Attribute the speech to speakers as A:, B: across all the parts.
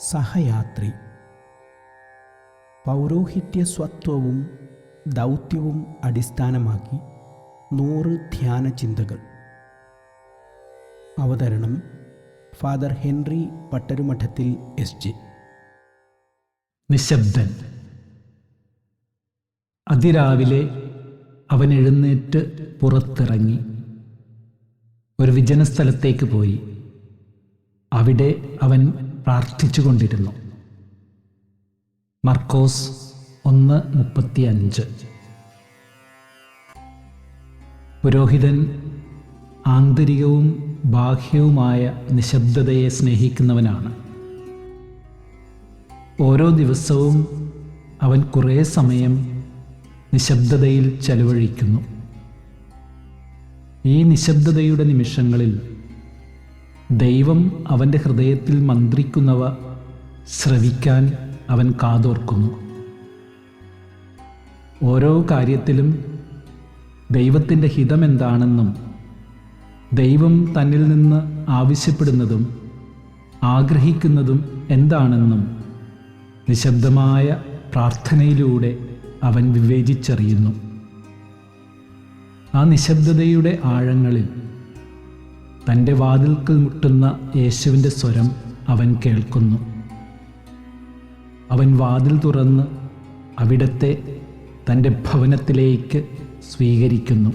A: സഹയാത്രി. പൗരോഹിത്യസ്വത്വവും ദൗത്യവും അടിസ്ഥാനമാക്കി 100 ധ്യാന ചിന്തകൾ. അവതരണം ഫാദർ ഹെൻറി പട്ടരുമഠത്തിൽ എസ്.ജെ.
B: നിശബ്ദൻ. അതിരാവിലെ അവൻ എഴുന്നേറ്റ് പുറത്തിറങ്ങി ഒരു വിജനസ്ഥലത്തേക്ക് പോയി. അവിടെ അവൻ പ്രാർത്ഥിച്ചുകൊണ്ടിരുന്നു. മർക്കോസ് 1:35. പുരോഹിതൻ ആന്തരികവും ബാഹ്യവുമായ നിശബ്ദതയെ സ്നേഹിക്കുന്നവനാണ്. ഓരോ ദിവസവും അവൻ കുറേ സമയം നിശബ്ദതയിൽ ചെലവഴിക്കുന്നു. ഈ നിശബ്ദതയുടെ നിമിഷങ്ങളിൽ ദൈവം അവൻ്റെ ഹൃദയത്തിൽ മന്ത്രിക്കുന്നവ ശ്രവിക്കാൻ അവൻ കാതോർക്കുന്നു. ഓരോ കാര്യത്തിലും ദൈവത്തിൻ്റെ ഹിതമെന്താണെന്നും ദൈവം തന്നിൽ നിന്ന് ആവശ്യപ്പെടുന്നതും ആഗ്രഹിക്കുന്നതും എന്താണെന്നും നിശബ്ദമായ പ്രാർത്ഥനയിലൂടെ അവൻ വിവേചിച്ചറിയുന്നു. ആ നിശബ്ദതയുടെ ആഴങ്ങളിൽ തൻ്റെ വാതിൽക്കൽ മുട്ടുന്ന യേശുവിൻ്റെ സ്വരം അവൻ കേൾക്കുന്നു. അവൻ വാതിൽ തുറന്ന് അവിടത്തെ തൻ്റെ ഭവനത്തിലേക്ക് സ്വീകരിക്കുന്നു.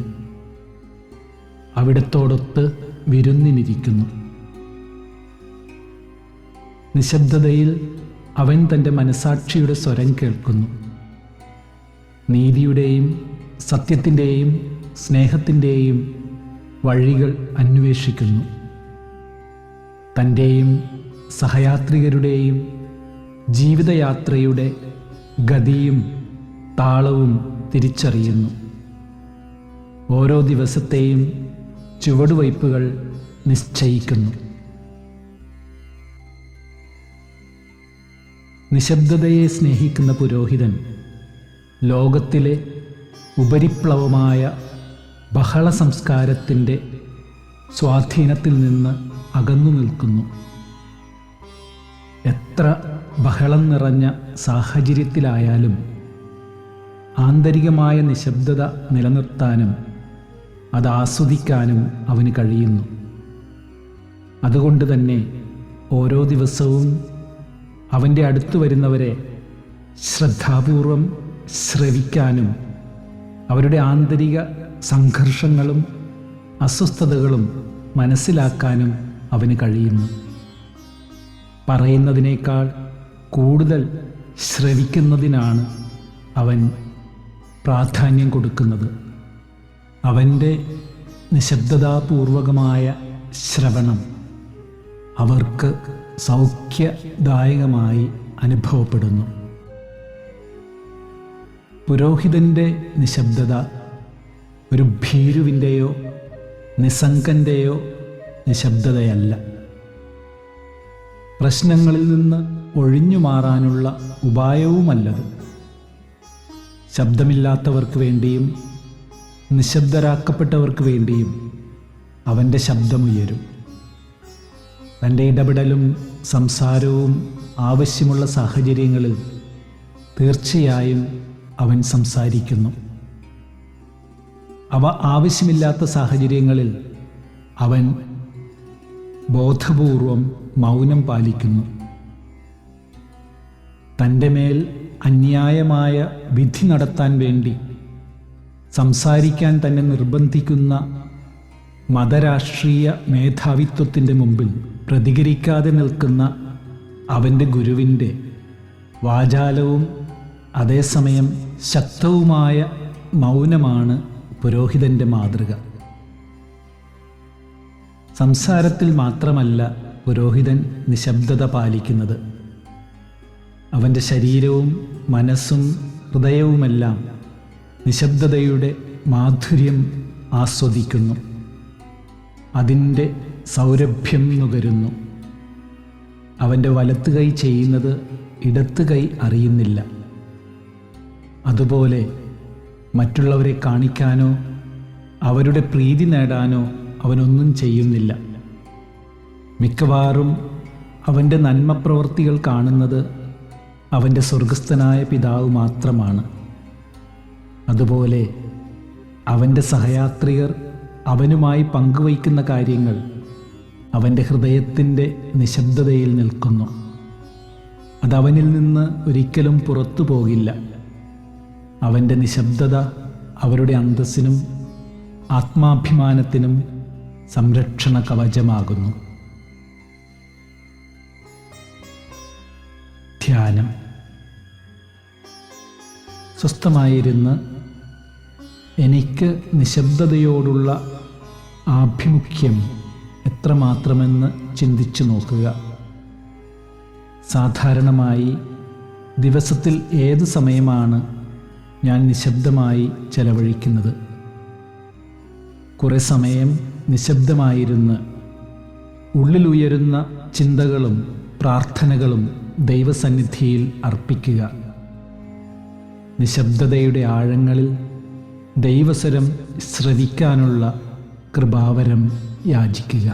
B: അവിടത്തോടൊത്ത് വിരുന്നിനിരിക്കുന്നു. നിശബ്ദതയിൽ അവൻ തൻ്റെ മനസാക്ഷിയുടെ സ്വരം കേൾക്കുന്നു. നീതിയുടെയും സത്യത്തിൻ്റെയും സ്നേഹത്തിൻ്റെയും വഴികൾ അന്വേഷിക്കുന്നു. തൻ്റെയും സഹയാത്രികരുടെയും ജീവിതയാത്രയുടെ ഗതിയും താളവും തിരിച്ചറിയുന്നു. ഓരോ ദിവസത്തെയും ചുവടുവയ്പ്പുകൾ നിശ്ചയിക്കുന്നു. നിശബ്ദതയെ സ്നേഹിക്കുന്ന പുരോഹിതൻ ലോകത്തിലെ ഉപരിപ്ലവമായ ബഹള സംസ്കാരത്തിൻ്റെ സ്വാധീനത്തിൽ നിന്ന് അകന്നു നിൽക്കുന്നു. എത്ര ബഹളം നിറഞ്ഞ സാഹചര്യത്തിലായാലും ആന്തരികമായ നിശബ്ദത നിലനിർത്താനും അത് ആസ്വദിക്കാനും അവന് കഴിയുന്നു. അതുകൊണ്ട് തന്നെ ഓരോ ദിവസവും അവൻ്റെ അടുത്തു വരുന്നവരെ ശ്രദ്ധാപൂർവം ശ്രവിക്കാനും അവരുടെ ആന്തരിക സംഘർഷങ്ങളും അസ്വസ്ഥതകളും മനസ്സിലാക്കാനും അവന് കഴിയുന്നു. പറയുന്നതിനേക്കാൾ കൂടുതൽ ശ്രവിക്കുന്നതിനാണ് അവൻ പ്രാധാന്യം കൊടുക്കുന്നത്. അവൻ്റെ നിശബ്ദതാപൂർവകമായ ശ്രവണം അവർക്ക് സൗഖ്യദായകമായി അനുഭവപ്പെടുന്നു. പുരോഹിതൻ്റെ നിശബ്ദത ഒരു ഭീരുവിൻ്റെയോ നിസ്സംഗൻ്റെയോ നിശബ്ദതയല്ല. പ്രശ്നങ്ങളിൽ നിന്ന് ഒഴിഞ്ഞു മാറാനുള്ള ഉപായവുമല്ലത്. ശബ്ദമില്ലാത്തവർക്ക് വേണ്ടിയും നിശബ്ദരാക്കപ്പെട്ടവർക്ക് വേണ്ടിയും അവൻ്റെ ശബ്ദമുയരും. തൻ്റെ ഇടപെടലും സംസാരവും ആവശ്യമുള്ള സാഹചര്യങ്ങളിൽ തീർച്ചയായും അവൻ സംസാരിക്കുന്നു. അവ ആവശ്യമില്ലാത്ത സാഹചര്യങ്ങളിൽ അവൻ ബോധപൂർവം മൗനം പാലിക്കുന്നു. തൻ്റെ മേൽ അന്യായമായ വിധി നടത്താൻ വേണ്ടി സംസാരിക്കാൻ തന്നെ നിർബന്ധിക്കുന്ന മതരാഷ്ട്രീയ മേധാവിത്വത്തിൻ്റെ മുമ്പിൽ പ്രതികരിക്കാതെ നിൽക്കുന്ന അവൻ്റെ ഗുരുവിൻ്റെ വാചാലവും അതേസമയം ശക്തവുമായ മൗനമാണ് പുരോഹിതൻ്റെ മാതൃക. സംസാരത്തിൽ മാത്രമല്ല പുരോഹിതൻ നിശബ്ദത പാലിക്കുന്നത്. അവൻ്റെ ശരീരവും മനസ്സും ഹൃദയവുമെല്ലാം നിശബ്ദതയുടെ മാധുര്യം ആസ്വദിക്കുന്നു. അതിൻ്റെ സൗരഭ്യം നുകരുന്നു. അവൻ്റെ വലത്ത് കൈ ചെയ്യുന്നത് ഇടത്ത് കൈ അറിയുന്നില്ല. അതുപോലെ മറ്റുള്ളവരെ കാണിക്കാനോ അവരുടെ പ്രീതി നേടാനോ അവനൊന്നും ചെയ്യുന്നില്ല. മിക്കവാറും അവൻ്റെ നന്മപ്രവൃത്തികൾ കാണുന്നത് അവൻ്റെ സ്വർഗസ്ഥനായ പിതാവ് മാത്രമാണ്. അതുപോലെ അവൻ്റെ സഹയാത്രികർ അവനുമായി പങ്കുവയ്ക്കുന്ന കാര്യങ്ങൾ അവൻ്റെ ഹൃദയത്തിൻ്റെ നിശബ്ദതയിൽ നിൽക്കുന്നു. അതവനിൽ നിന്ന് ഒരിക്കലും പുറത്തു പോകില്ല. അവൻ്റെ നിശബ്ദത അവരുടെ അന്തസ്സിനും ആത്മാഭിമാനത്തിനും സംരക്ഷണ കവചമാകുന്നു. ധ്യാനം. സ്വസ്ഥമായിരുന്ന് എനിക്ക് നിശബ്ദതയോടുള്ള ആഭിമുഖ്യം എത്രമാത്രമെന്ന് ചിന്തിച്ചു നോക്കുക. സാധാരണമായി ദിവസത്തിൽ ഏത് സമയമാണ് ഞാൻ നിശബ്ദമായി ചെലവഴിക്കുന്നത്? കുറേ സമയം നിശബ്ദമായിരുന്ന് ഉള്ളിലുയരുന്ന ചിന്തകളും പ്രാർത്ഥനകളും ദൈവസന്നിധിയിൽ അർപ്പിക്കുക. നിശബ്ദതയുടെ ആഴങ്ങളിൽ ദൈവസ്വരം ശ്രവിക്കാനുള്ള കൃപാവരം യാചിക്കുക.